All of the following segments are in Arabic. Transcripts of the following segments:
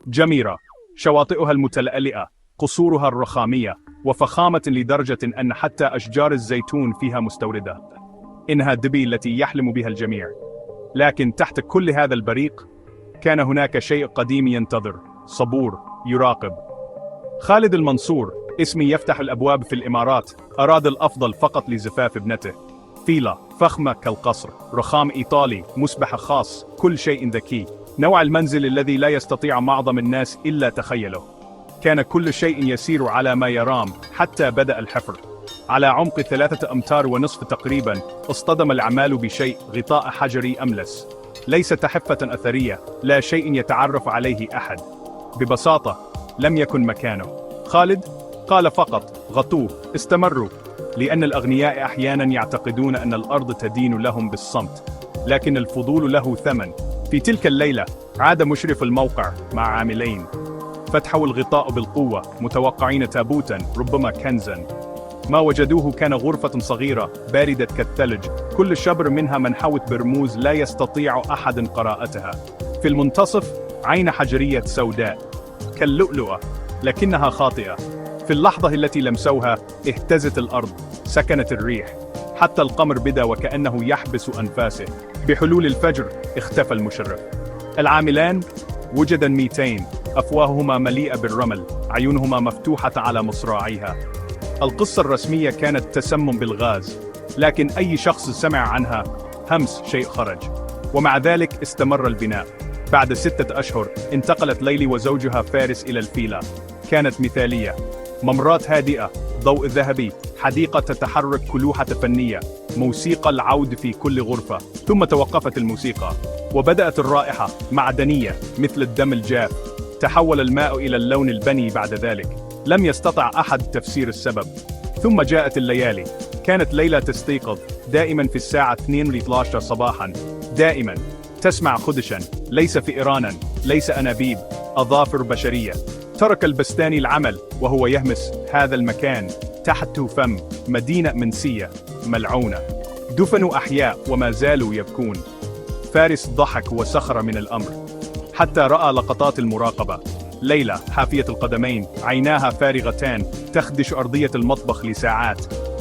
جميرة، شواطئها المتلألئة، قصورها الرخامية، وفخامة لدرجة أن حتى أشجار الزيتون فيها مستوردة. إنها دبي التي يحلم بها الجميع. لكن تحت كل هذا البريق، كان هناك شيء قديم ينتظر، صبور، يراقب. خالد المنصور، اسمي يفتح الأبواب في الإمارات، أراد الأفضل فقط لزفاف ابنته. فيلا فخمة كالقصر، رخام إيطالي، مسبح خاص، كل شيء ذكي. نوع المنزل الذي لا يستطيع معظم الناس إلا تخيله. كان كل شيء يسير على ما يرام حتى بدأ الحفر. على عمق 3.5 أمتار تقريبا، اصطدم العمال بشيء، غطاء حجري أملس. ليس تحفة أثرية، لا شيء يتعرف عليه أحد. ببساطة، لم يكن مكانه. خالد قال فقط: غطوه. استمروا، لأن الأغنياء أحيانا يعتقدون أن الأرض تدين لهم بالصمت، لكن الفضول له ثمن. في تلك الليلة، عاد مشرف الموقع مع عاملين. فتحوا الغطاء بالقوة، متوقعين تابوتا، ربما كنزا. ما وجدوه كان غرفة صغيرة، باردة كالثلج، كل شبر منها منحوت برموز لا يستطيع أحد قراءتها. في المنتصف، عين حجرية سوداء كاللؤلؤة، لكنها خاطئة. في اللحظة التي لمسوها، اهتزت الأرض، سكنت الريح، حتى القمر بدا وكأنه يحبس أنفاسه. بحلول الفجر، اختفى المشرف. العاملان وجدا 200، أفواههما مليئة بالرمل، عيونهما مفتوحة على مصراعيها. القصة الرسمية كانت تسمم بالغاز، لكن أي شخص سمع عنها همس شيء خرج. ومع ذلك استمر البناء. بعد 6 أشهر، انتقلت ليلي وزوجها فارس إلى الفيلا. كانت مثالية، ممرات هادئة، ضوء ذهبي، حديقة تتحرك كلوحة فنية، موسيقى العود في كل غرفة. ثم توقفت الموسيقى، وبدأت الرائحة معدنية مثل الدم الجاف. تحول الماء إلى اللون البني بعد ذلك. لم يستطع أحد تفسير السبب. ثم جاءت الليالي. كانت ليلى تستيقظ دائما في الساعة 2:12 صباحا. دائما تسمع خدشا، ليس فئرانا، ليس أنابيب، أظافر بشرية. ترك البستاني العمل وهو يهمس هذا المكان. تحته فم مدينة منسية ملعونة. دفنوا أحياء وما زالوا يبكون. فارس ضحك وسخر من الأمر، حتى رأى لقطات المراقبة. ليلى حافية القدمين، عيناها فارغتان، تخدش أرضية المطبخ لساعات.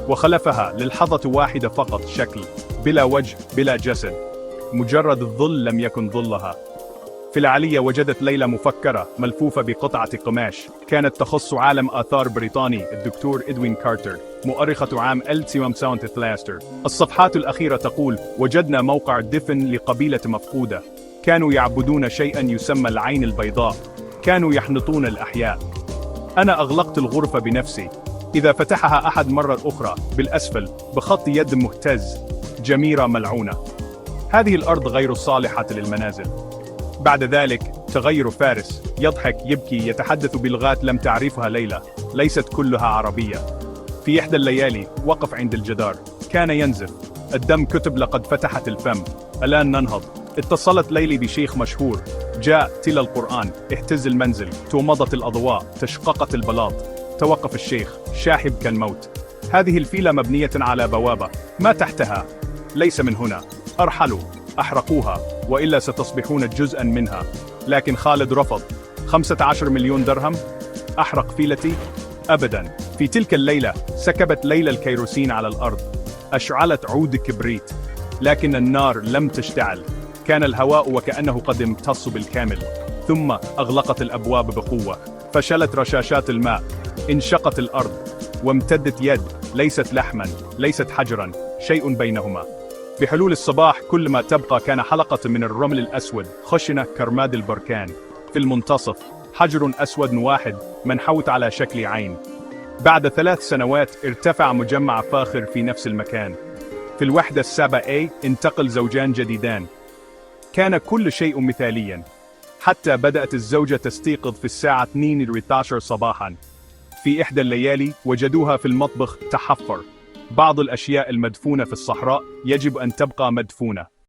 وخلفها للحظة واحدة فقط شكل، بلا وجه، بلا جسد، مجرد الظل لم يكن ظلها. في العلية وجدت ليلى مفكرة ملفوفة بقطعة قماش، كانت تخص عالم آثار بريطاني الدكتور إدوين كارتر، مؤرخة عام 1913. الصفحات الأخيرة تقول: وجدنا موقع دفن لقبيلة مفقودة، كانوا يعبدون شيئا يسمى العين البيضاء، كانوا يحنطون الأحياء. أنا أغلقت الغرفة بنفسي. إذا فتحها أحد مرة أخرى، بالأسفل بخط يد مهتز: جميرة ملعونة. هذه الأرض غير الصالحة للمنازل. بعد ذلك تغير فارس، يضحك، يبكي، يتحدث بلغات لم تعرفها ليلى، ليست كلها عربية. في إحدى الليالي وقف عند الجدار، كان ينزف، الدم كتب: لقد فتحت الفم، الآن ننهض. اتصلت ليلي بشيخ مشهور، جاء تلا القرآن، اهتز المنزل، تومضت الأضواء، تشققت البلاط. توقف الشيخ، شاحب كالموت. هذه الفيلة مبنية على بوابة، ما تحتها؟ ليس من هنا. أرحلوا، أحرقوها، وإلا ستصبحون جزءا منها. لكن خالد رفض. 15 مليون درهم؟ أحرق فيلتي؟ أبدا. في تلك الليلة سكبت ليلى الكيروسين على الأرض، أشعلت عود كبريت، لكن النار لم تشتعل. كان الهواء وكأنه قد امتص بالكامل. ثم أغلقت الأبواب بقوة، فشلت رشاشات الماء، انشقت الأرض، وامتدت يد، ليست لحما، ليست حجرا، شيء بينهما. بحلول الصباح، كل ما تبقى كان حلقة من الرمل الأسود، خشنة كرماد البركان. في المنتصف، حجر أسود واحد منحوت على شكل عين. بعد 3 سنوات ارتفع مجمع فاخر في نفس المكان. في الوحدة 7A انتقل زوجان جديدان. كان كل شيء مثاليا، حتى بدأت الزوجة تستيقظ في الساعة 2:12 صباحا. في إحدى الليالي وجدوها في المطبخ تحفر. بعض الأشياء المدفونة في الصحراء يجب أن تبقى مدفونة.